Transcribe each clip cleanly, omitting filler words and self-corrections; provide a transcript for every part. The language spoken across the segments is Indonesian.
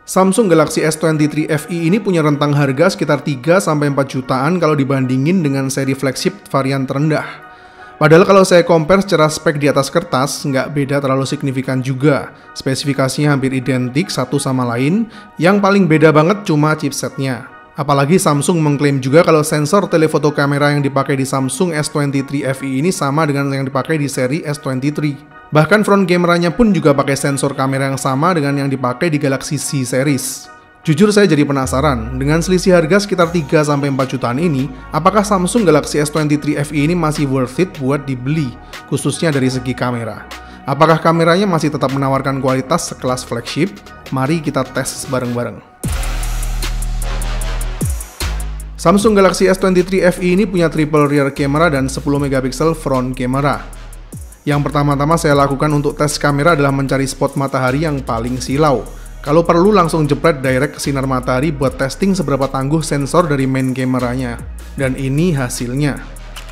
Samsung Galaxy S23 FE ini punya rentang harga sekitar 3-4 jutaan kalau dibandingin dengan seri flagship varian terendah. Padahal kalau saya compare secara spek di atas kertas, nggak beda terlalu signifikan juga. Spesifikasinya hampir identik satu sama lain, yang paling beda banget cuma chipsetnya. Apalagi Samsung mengklaim juga kalau sensor telefoto kamera yang dipakai di Samsung S23 FE ini sama dengan yang dipakai di seri S23. Bahkan front kameranya pun juga pakai sensor kamera yang sama dengan yang dipakai di Galaxy C series. Jujur saya jadi penasaran, dengan selisih harga sekitar 3-4 jutaan ini, apakah Samsung Galaxy S23 FE ini masih worth it buat dibeli, khususnya dari segi kamera. Apakah kameranya masih tetap menawarkan kualitas sekelas flagship? Mari kita tes bareng-bareng. Samsung Galaxy S23 FE ini punya triple rear camera dan 10 megapiksel front camera. Yang pertama-tama saya lakukan untuk tes kamera adalah mencari spot matahari yang paling silau. Kalau perlu langsung jepret direct ke sinar matahari buat testing seberapa tangguh sensor dari main kameranya. Dan ini hasilnya.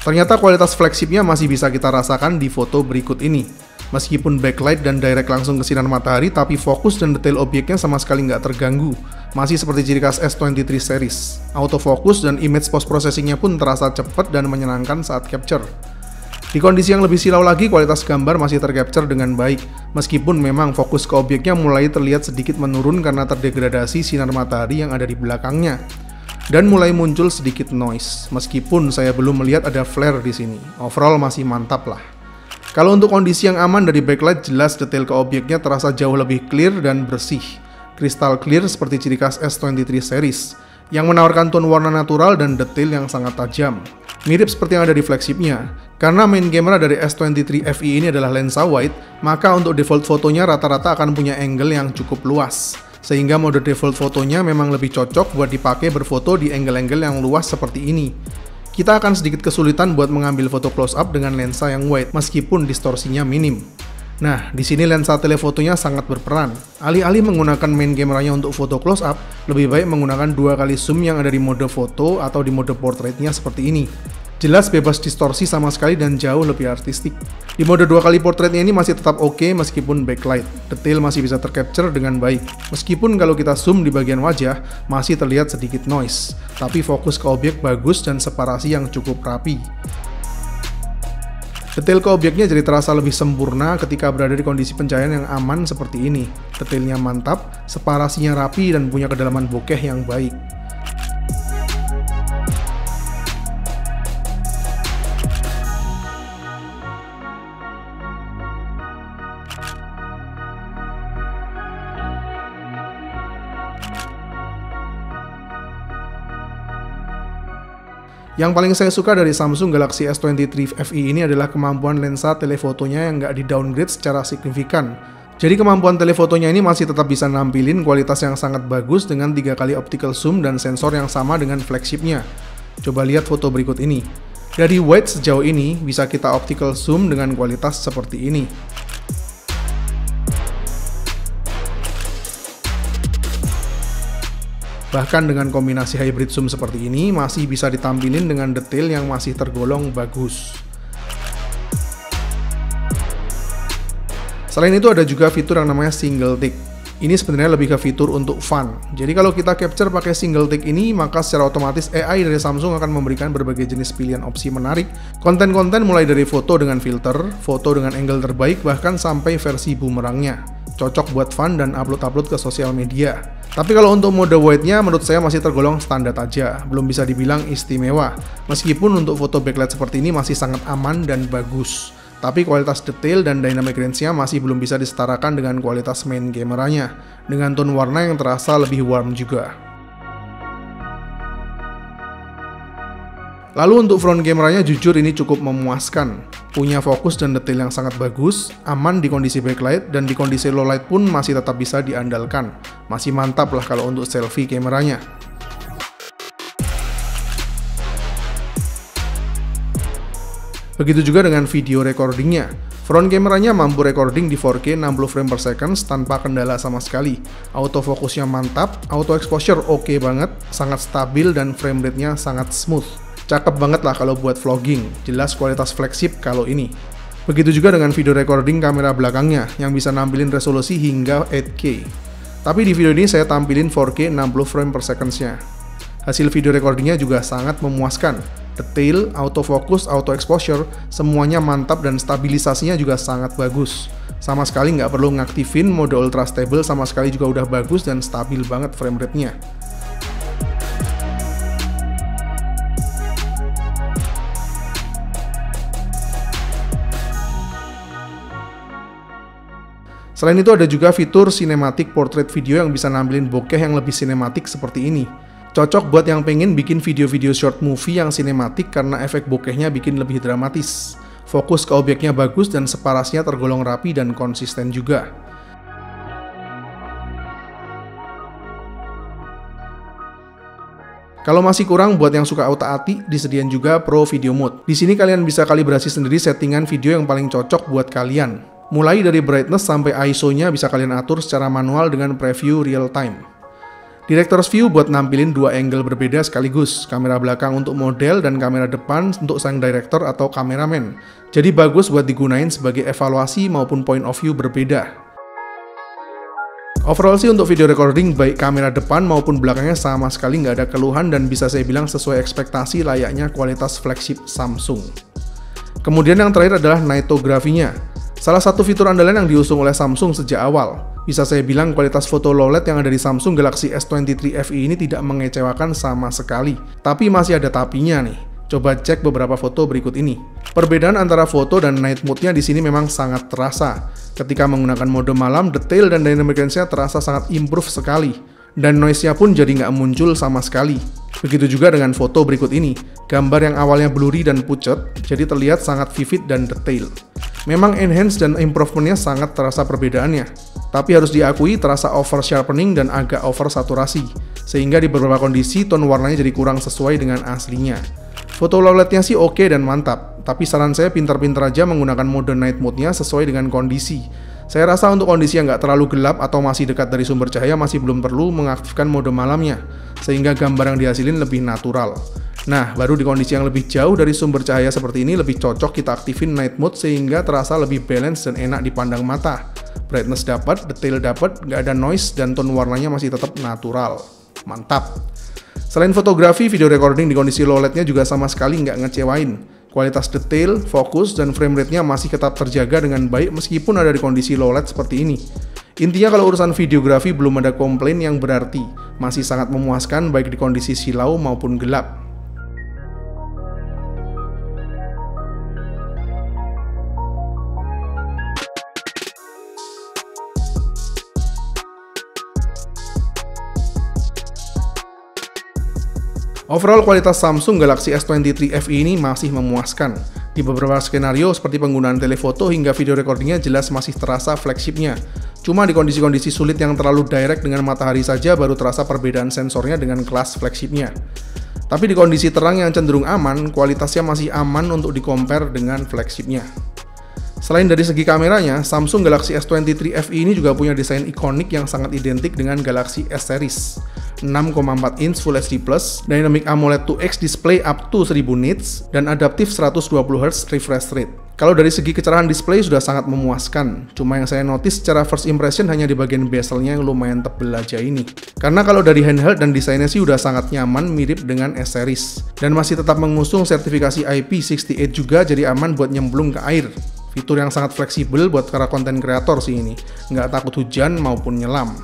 Ternyata kualitas flagshipnya masih bisa kita rasakan di foto berikut ini. Meskipun backlight dan direct langsung ke sinar matahari, tapi fokus dan detail objeknya sama sekali nggak terganggu. Masih seperti ciri khas S23 series. Autofocus dan image post processingnya pun terasa cepat dan menyenangkan saat capture. Di kondisi yang lebih silau lagi, kualitas gambar masih tercapture dengan baik, meskipun memang fokus ke objeknya mulai terlihat sedikit menurun karena terdegradasi sinar matahari yang ada di belakangnya. Dan mulai muncul sedikit noise, meskipun saya belum melihat ada flare di sini. Overall masih mantap lah. Kalau untuk kondisi yang aman dari backlight, jelas detail ke objeknya terasa jauh lebih clear dan bersih. Crystal clear seperti ciri khas S23 series, yang menawarkan tone warna natural dan detail yang sangat tajam. Mirip seperti yang ada di flagshipnya. Karena main kamera dari S23 FE ini adalah lensa wide, maka untuk default fotonya rata-rata akan punya angle yang cukup luas. Sehingga mode default fotonya memang lebih cocok buat dipakai berfoto di angle-angle yang luas seperti ini. Kita akan sedikit kesulitan buat mengambil foto close up dengan lensa yang wide, meskipun distorsinya minim. Nah, di sini lensa telefotonya sangat berperan. Alih-alih menggunakan main kameranya untuk foto close up, lebih baik menggunakan 2 kali zoom yang ada di mode foto atau di mode portraitnya seperti ini. Jelas bebas distorsi sama sekali dan jauh lebih artistik. Di mode 2 kali portraitnya ini masih tetap oke meskipun backlight. Detail masih bisa tercapture dengan baik. Meskipun kalau kita zoom di bagian wajah, masih terlihat sedikit noise. Tapi fokus ke objek bagus dan separasi yang cukup rapi. Detail ke objeknya jadi terasa lebih sempurna ketika berada di kondisi pencahayaan yang aman seperti ini. Detailnya mantap, separasinya rapi dan punya kedalaman bokeh yang baik. Yang paling saya suka dari Samsung Galaxy S23 FE ini adalah kemampuan lensa telefotonya yang nggak di-downgrade secara signifikan. Jadi kemampuan telefotonya ini masih tetap bisa nampilin kualitas yang sangat bagus dengan 3 kali optical zoom dan sensor yang sama dengan flagshipnya. Coba lihat foto berikut ini. Dari wide sejauh ini, bisa kita optical zoom dengan kualitas seperti ini. Bahkan dengan kombinasi hybrid zoom seperti ini, masih bisa ditampilin dengan detail yang masih tergolong bagus. Selain itu ada juga fitur yang namanya single take. Ini sebenarnya lebih ke fitur untuk fun. Jadi kalau kita capture pakai single take ini, maka secara otomatis AI dari Samsung akan memberikan berbagai jenis pilihan opsi menarik. Konten-konten mulai dari foto dengan filter, foto dengan angle terbaik, bahkan sampai versi bumerangnya. Cocok buat fun dan upload-upload ke sosial media. Tapi kalau untuk mode wide-nya menurut saya masih tergolong standar aja, belum bisa dibilang istimewa. Meskipun untuk foto backlight seperti ini masih sangat aman dan bagus. Tapi kualitas detail dan dynamic range-nya masih belum bisa disetarakan dengan kualitas main kameranya, dengan tone warna yang terasa lebih warm juga. Lalu untuk front kameranya jujur ini cukup memuaskan. Punya fokus dan detail yang sangat bagus, aman di kondisi backlight, dan di kondisi low light pun masih tetap bisa diandalkan. Masih mantap lah kalau untuk selfie kameranya. Begitu juga dengan video recordingnya. Front kameranya mampu recording di 4K 60 frame per second tanpa kendala sama sekali. Autofokusnya mantap, auto exposure oke banget, sangat stabil dan frame rate-nya sangat smooth. Cakep banget lah kalau buat vlogging, jelas kualitas flagship kalau ini. Begitu juga dengan video recording kamera belakangnya yang bisa nampilin resolusi hingga 8K. Tapi di video ini saya tampilin 4K 60 frame per second-nya. Hasil video recordingnya juga sangat memuaskan. Detail, autofocus, auto exposure, semuanya mantap dan stabilisasinya juga sangat bagus. Sama sekali nggak perlu ngaktifin mode ultra stable, sama sekali juga udah bagus dan stabil banget frame rate-nya. Selain itu ada juga fitur cinematic portrait video yang bisa nampilin bokeh yang lebih sinematik seperti ini. Cocok buat yang pengen bikin video-video short movie yang sinematik karena efek bokehnya bikin lebih dramatis. Fokus ke objeknya bagus dan separasnya tergolong rapi dan konsisten juga. Kalau masih kurang buat yang suka auto-ati, disediain juga Pro Video Mode. Di sini kalian bisa kalibrasi sendiri settingan video yang paling cocok buat kalian. Mulai dari brightness sampai ISO-nya bisa kalian atur secara manual dengan preview real time. Director's View buat nampilin dua angle berbeda sekaligus, kamera belakang untuk model dan kamera depan untuk sang director atau kameramen. Jadi bagus buat digunain sebagai evaluasi maupun point of view berbeda. Overall sih untuk video recording baik kamera depan maupun belakangnya sama sekali nggak ada keluhan dan bisa saya bilang sesuai ekspektasi layaknya kualitas flagship Samsung. Kemudian yang terakhir adalah nightography-nya. Salah satu fitur andalan yang diusung oleh Samsung sejak awal. Bisa saya bilang kualitas foto low LED yang ada di Samsung Galaxy S23 FE ini tidak mengecewakan sama sekali. Tapi masih ada tapinya nih. Coba cek beberapa foto berikut ini. Perbedaan antara foto dan night mode-nya di sini memang sangat terasa. Ketika menggunakan mode malam, detail dan dynamic range-nya terasa sangat improve sekali. Dan noise-nya pun jadi nggak muncul sama sekali. Begitu juga dengan foto berikut ini. Gambar yang awalnya blurry dan pucat, jadi terlihat sangat vivid dan detail. Memang enhance dan improvement-nya sangat terasa perbedaannya. Tapi harus diakui terasa over sharpening dan agak over saturasi. Sehingga di beberapa kondisi tone warnanya jadi kurang sesuai dengan aslinya. Foto low LED-nya sih oke dan mantap. Tapi saran saya pintar-pintar aja menggunakan mode night mode-nya sesuai dengan kondisi. Saya rasa untuk kondisi yang nggak terlalu gelap atau masih dekat dari sumber cahaya masih belum perlu mengaktifkan mode malamnya. Sehingga gambar yang dihasilin lebih natural. Nah, baru di kondisi yang lebih jauh dari sumber cahaya seperti ini lebih cocok kita aktifin night mode sehingga terasa lebih balance dan enak dipandang mata. Brightness dapat, detail dapat, nggak ada noise, dan tone warnanya masih tetap natural. Mantap! Selain fotografi, video recording di kondisi low LED-nya juga sama sekali nggak ngecewain. Kualitas detail, fokus, dan frame rate-nya masih tetap terjaga dengan baik meskipun ada di kondisi low LED seperti ini. Intinya kalau urusan videografi belum ada komplain yang berarti. Masih sangat memuaskan baik di kondisi silau maupun gelap. Overall kualitas Samsung Galaxy S23 FE ini masih memuaskan. Di beberapa skenario seperti penggunaan telefoto hingga video recordingnya jelas masih terasa flagshipnya. Cuma di kondisi-kondisi sulit yang terlalu direct dengan matahari saja baru terasa perbedaan sensornya dengan kelas flagshipnya. Tapi di kondisi terang yang cenderung aman, kualitasnya masih aman untuk di-compare dengan flagshipnya. Selain dari segi kameranya, Samsung Galaxy S23 FE ini juga punya desain ikonik yang sangat identik dengan Galaxy S series. 6,4 inch Full HD+, Dynamic AMOLED 2X display up to 1000 nits, dan adaptif 120Hz refresh rate. Kalau dari segi kecerahan display sudah sangat memuaskan, cuma yang saya notice secara first impression hanya di bagian bezelnya yang lumayan tebel aja ini. Karena kalau dari handheld dan desainnya sih udah sangat nyaman mirip dengan S series, dan masih tetap mengusung sertifikasi IP68 juga jadi aman buat nyemplung ke air. Fitur yang sangat fleksibel buat para konten kreator sih ini, nggak takut hujan maupun nyelam.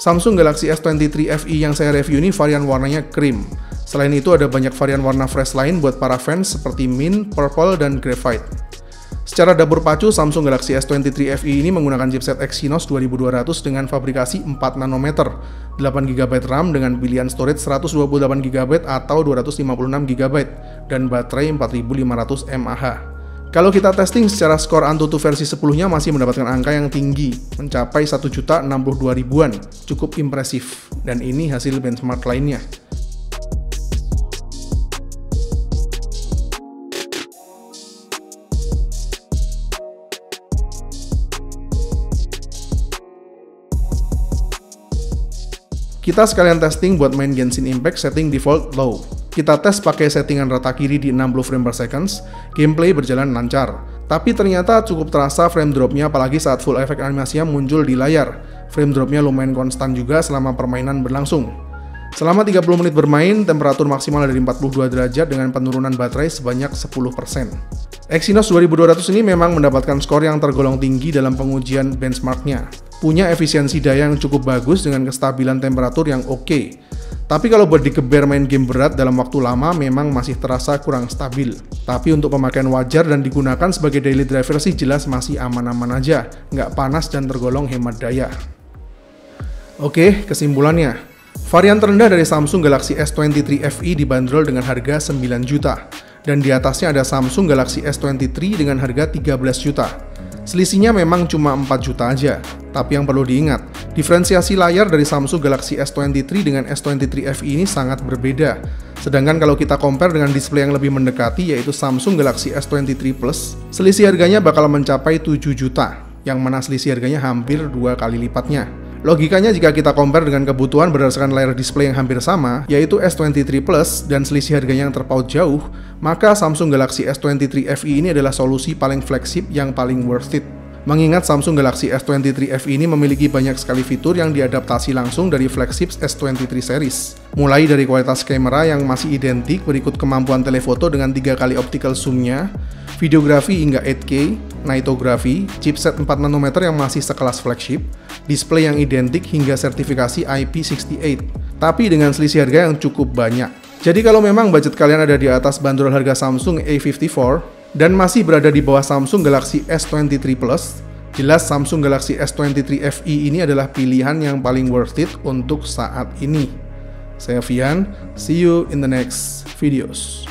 Samsung Galaxy S23 FE yang saya review ini varian warnanya cream. Selain itu ada banyak varian warna fresh lain buat para fans seperti mint, purple, dan graphite. Secara dapur pacu, Samsung Galaxy S23 FE ini menggunakan chipset Exynos 2200 dengan fabrikasi 4 nanometer, 8GB RAM dengan pilihan storage 128GB atau 256GB, dan baterai 4500 mAh. Kalau kita testing secara skor Antutu versi 10-nya masih mendapatkan angka yang tinggi, mencapai 1.062.000-an, cukup impresif. Dan ini hasil benchmark lainnya. Kita sekalian testing buat main Genshin Impact setting default low. Kita tes pakai settingan rata kiri di 60 frame per second, gameplay berjalan lancar. Tapi ternyata cukup terasa frame dropnya apalagi saat full efek animasinya muncul di layar. Frame dropnya lumayan konstan juga selama permainan berlangsung. Selama 30 menit bermain, temperatur maksimal dari 42 derajat dengan penurunan baterai sebanyak 10%. Exynos 2200 ini memang mendapatkan skor yang tergolong tinggi dalam pengujian benchmarknya. Punya efisiensi daya yang cukup bagus dengan kestabilan temperatur yang oke. Tapi kalau buat digeber main game berat dalam waktu lama memang masih terasa kurang stabil. Tapi untuk pemakaian wajar dan digunakan sebagai daily driver sih jelas masih aman-aman aja. Nggak panas dan tergolong hemat daya. Oke, kesimpulannya. Varian terendah dari Samsung Galaxy S23 FE dibanderol dengan harga 9 juta. Dan di atasnya ada Samsung Galaxy S23 dengan harga 13 juta. Selisihnya memang cuma 4 juta aja. Tapi yang perlu diingat, diferensiasi layar dari Samsung Galaxy S23 dengan S23 FE ini sangat berbeda. Sedangkan kalau kita compare dengan display yang lebih mendekati yaitu Samsung Galaxy S23 Plus, selisih harganya bakal mencapai 7 juta, yang mana selisih harganya hampir 2 kali lipatnya. Logikanya jika kita compare dengan kebutuhan berdasarkan layar display yang hampir sama, yaitu S23 Plus dan selisih harganya yang terpaut jauh, maka Samsung Galaxy S23 FE ini adalah solusi paling flagship yang paling worth it. Mengingat Samsung Galaxy S23 FE ini memiliki banyak sekali fitur yang diadaptasi langsung dari flagship S23 series. Mulai dari kualitas kamera yang masih identik berikut kemampuan telefoto dengan 3 kali optical zoom-nya, videografi hingga 8K, nightography, chipset 4 nanometer yang masih sekelas flagship, display yang identik hingga sertifikasi IP68, tapi dengan selisih harga yang cukup banyak. Jadi kalau memang budget kalian ada di atas bandrol harga Samsung A54 dan masih berada di bawah Samsung Galaxy S23 Plus, jelas Samsung Galaxy S23 FE ini adalah pilihan yang paling worth it untuk saat ini. Saya Vian, see you in the next videos.